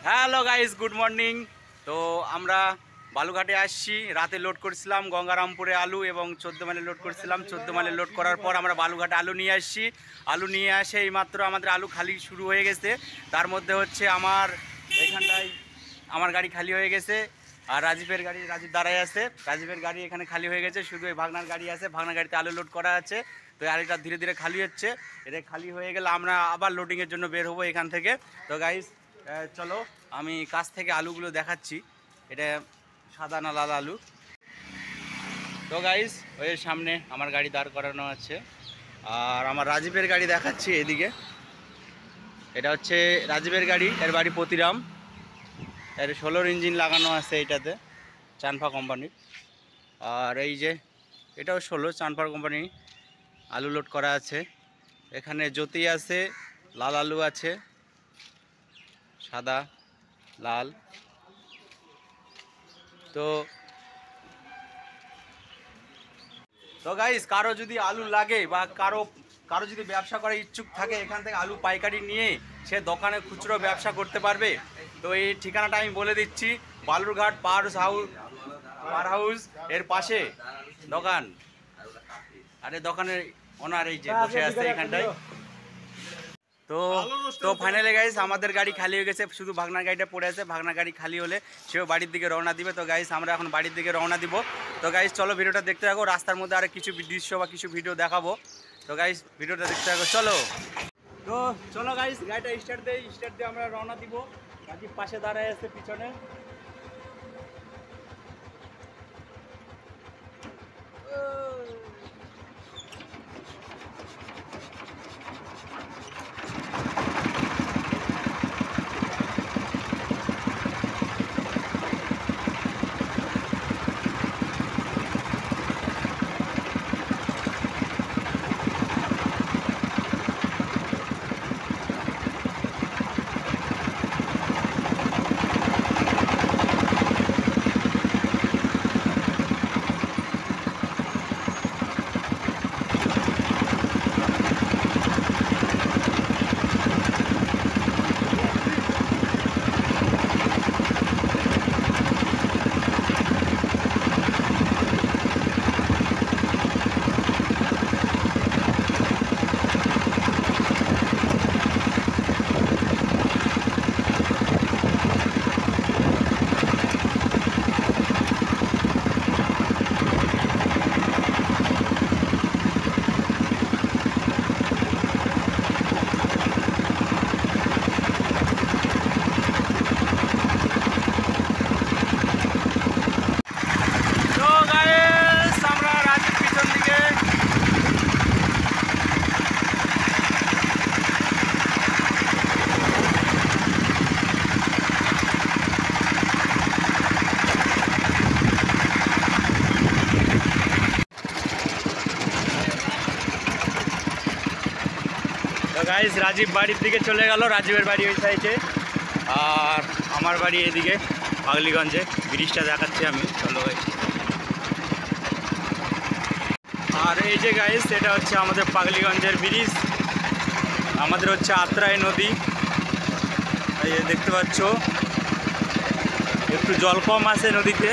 Hello guys, good morning. তো আমরা বালুঘাটে আসছি। রাতে লোড করছিলাম গঙ্গারামপুরে আলু এবং 14 মাইলে লোড করছিলাম। 14 মাইলে লোড করার পর আমরা বালুঘাটে আলু নিয়ে আসছি। আলু নিয়ে আসে এইমাত্র আমাদের আলু খালি শুরু হয়ে গেছে। তার মধ্যে হচ্ছে আমার এখানটায় আমার গাড়ি খালি হয়ে গেছে, আর রাজীব দাঁড়ায় আছে। রাজীবের গাড়ি এখানে খালি হয়ে গেছে, শুধু এই ভাগনার গাড়ি আছে। ভাগনার গাড়িতে আলু লোড করা আছে। তো আলুটা ধীরে ধীরে খালি হচ্ছে। এটা খালি হয়ে গেলে আমরা আবার লোডিংয়ের জন্য বের হবো এখান থেকে। তো গাইস চলো আমি কাছ থেকে আলুগুলো দেখাচ্ছি, এটা সাদা না লাল আলু। তো গাইস ওই সামনে আমার গাড়ি দাঁড় করানো আছে, আর আমার রাজীবের গাড়ি দেখাচ্ছি এদিকে। এটা হচ্ছে রাজীবের গাড়ি, এর বাড়ি প্রতিরাম। এর 16 ইঞ্জিন লাগানো আছে এইটাতে, চানফা কোম্পানির। আর এই যে এটাও 16 চানফা কোম্পানি, আলু লোড করা আছে। এখানে জ্যোতি আছে, লাল আলু আছে, সাদা লাল। তো গাইস কারো যদি আলু লাগে বা কারো যদি ব্যবসা করার ইচ্ছুক থাকে, এখান থেকে আলু পাইকারি নিয়ে সে দোকানে খুচরো ব্যবসা করতে পারবে। তো এই ঠিকানাটা আমি বলে দিচ্ছি, বালুরঘাট পার হাউস এর পাশে দোকান। আরে দোকানের ওনার এই যে বসে আছে এখানটায়। তো ফাইনালি গাইস আমাদের গাড়ি খালি হয়ে গেছে, শুধু ভাগনার গাড়িটা পড়ে আছে। ভাগনার গাড়ি খালি হলে সেও বাড়ির দিকে রওনা দিবে। তো গাইস আমরা এখন বাড়ির দিকে রওনা দিব। তো গাইস চলো ভিডিওটা দেখতে থাকো, রাস্তার মধ্যে আর কিছু দৃশ্য বা কিছু ভিডিও দেখাবো। তো গাইস ভিডিওটা দেখতে থাকো, চলো। তো চলো গাইস গাড়িটা স্টার্ট দিয়ে আমরা রওনা দিব। গাড়ির পাশে দাঁড়ায় আছে পিছনে। গাইস রাজীব বাড়ির দিকে চলে গেল, রাজীবের বাড়ি ওই সাইডে, আর আমার বাড়ি এদিকে পাগলিগঞ্জে। ব্রিজটা দেখাচ্ছি আমি, চলো ভাই। আর এই যে গাইস এটা হচ্ছে আমাদের পাগলিগঞ্জের ব্রিজ। আমাদের হচ্ছে আত্রাই নদী, এই দেখতে পাচ্ছ, একটু জল কম আছে নদীতে।